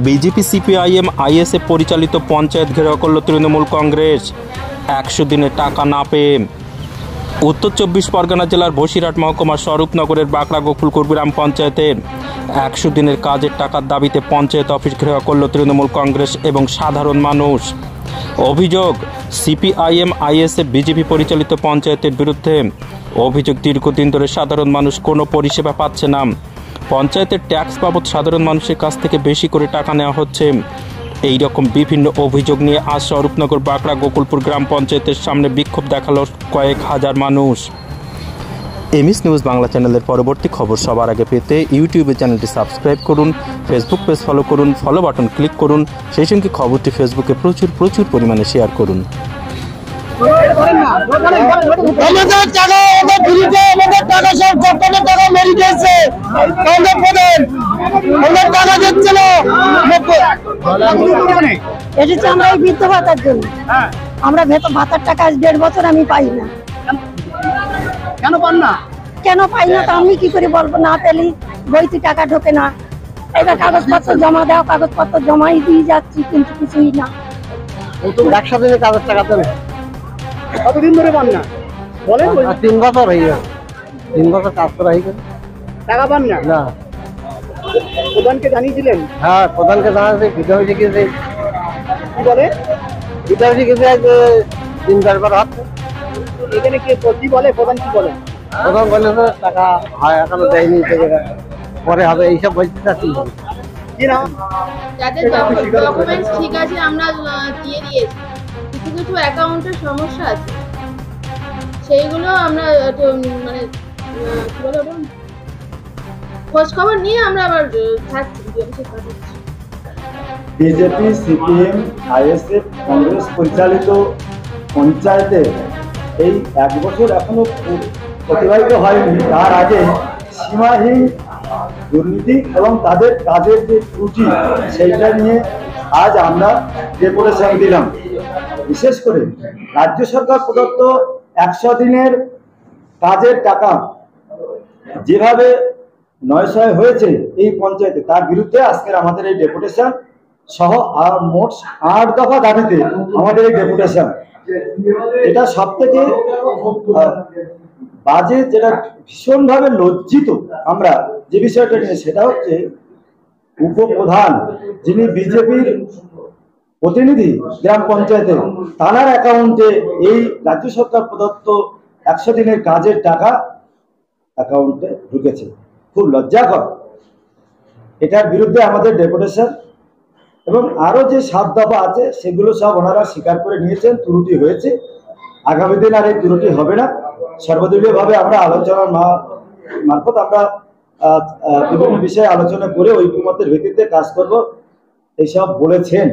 BJP CPIM ISA পরিচালিত পঞ্চায়েত ঘেরাও করল তৃণমূল কংগ্রেস 100 দিনে টাকা না পেয়ে। উত্তর 24 পরগনা জেলার বসিরহাট মহকুমার স্বরূপনগরের বাঁকড়া গোকুলপুর গ্রাম পঞ্চায়েতের 100 দিনের কাজের টাকার দাবিতে পঞ্চায়েত অফিস ঘেরাও করল তৃণমূল কংগ্রেস এবং সাধারণ মানুষ। অভিযোগ, সিপিআইএম আইএসএ বিজেপি পরিচালিত পঞ্চায়েতের বিরুদ্ধে অভিযোগ, দীর্ঘদিন ধরে সাধারণ মানুষ কোনো পরিষেবা পাচ্ছে না। পঞ্চায়েতের ট্যাক্স বাবদ সাধারণ মানুষের কাছ থেকে বেশি করে টাকা নেওয়া হচ্ছে। এই রকম বিভিন্ন অভিযোগ নিয়ে আজ স্বরূপনগর বাঁকড়া গোকুলপুর গ্রাম পঞ্চায়েতের সামনে বিক্ষোভ দেখালো কয়েক হাজার মানুষ। এমএস নিউজ বাংলা চ্যানেলের পরবর্তী খবর সবার আগে পেতে ইউটিউবে চ্যানেলটি সাবস্ক্রাইব করুন, ফেসবুক পেজ ফলো করুন, ফলো বাটন ক্লিক করুন, সেই সঙ্গে খবরটি ফেসবুকে প্রচুর পরিমাণে শেয়ার করুন। আমরা এই বৃদ্ধ ভাতার জন্য আমরা ভাতার টাকা আজ 1.5 বছর আমি পাই না। কেন পাই না তা আমি কি করে বলবো? না পেলি বইতে টাকা ঢোকে না। এবার কাগজপত্র জমা দাও, কাগজপত্র জমাই দিয়ে যাচ্ছি কিন্তু কিছুই না। 100 দিনে কাগজ টাকা দেবে কতদিন ধরে পান না? বলেন 3 বছর হয়ে গেল। 3 বছর কাজ করা হয়ে গেল, টাকা পান না। না, প্রধানকে জানিয়েছিলেন? হ্যাঁ, প্রধানকে জানাতে ভিডিও হয়ে গেছে। কি বলে ভিডিও হয়ে গেছে? 3-4 বার হচ্ছে। এখানে কি কি বলে প্রধান? কি বলে প্রধান? বলে তো টাকা হয় এখনো দেয়নি, পরে হবে এইসব বলতে চাচ্ছি। কি না যাদের ডকুমেন্টস ঠিক আছে আমরা দিয়ে দিয়েছি, কিছু অ্যাকাউন্টের সমস্যা আছে, সেইগুলো আমরা মানে কি বলে খোঁজ খবর নিয়ে আমরা আবার থাকছি। বিজেপি, সিপিএম, আইএসএফ, কংগ্রেস পরিচালিত পঞ্চায়েতে এই 1 বছর এখনো অতিবাহিত হয়নি, তার আগে সীমাহীন দুর্নীতি এবং তাদের কাজের যে ত্রুটি সেইটা নিয়ে আজ আমরা ডেপুটেশন দিলাম। বিশেষ করে রাজ্য সরকার প্রদত্ত 100 দিনের কাজের টাকা যেভাবে নয়সয় হয়েছে এই পঞ্চায়েতে, তার বিরুদ্ধে আজকের আমাদের এই ডেপুটেশন সহ মোট 8 দফা দাবিতে আমাদের এই ডেপুটেশন। এটা সব থেকে বাজে, যেটা ভীষণভাবে লজ্জিত আমরা যে বিষয়টা নিয়ে, সেটা হচ্ছে উপপ্রধান যিনি বিজেপির প্রতিনিধি গ্রাম পঞ্চায়েতে, তার অ্যাকাউন্টে এই রাজ্য সরকার প্রদত্ত 100 দিনের কাজের টাকা অ্যাকাউন্টে ঢুকেছে। খুব লজ্জাকর। এটার বিরুদ্ধে আমাদের ডেপুটেশন এবং আরো যে 7 দফা আছে সেগুলো সব ওনারা স্বীকার করে নিয়েছেন, ত্রুটি হয়েছে। আগামী দিন আর এই ত্রুটি হবে না। সর্বদলীয়ভাবে আমরা আলোচনার মারফত আমরা বিভিন্ন বিষয়ে আলোচনা করে ঐকমত্যের ভিত্তিতে কাজ করব এইসব বলেছেন।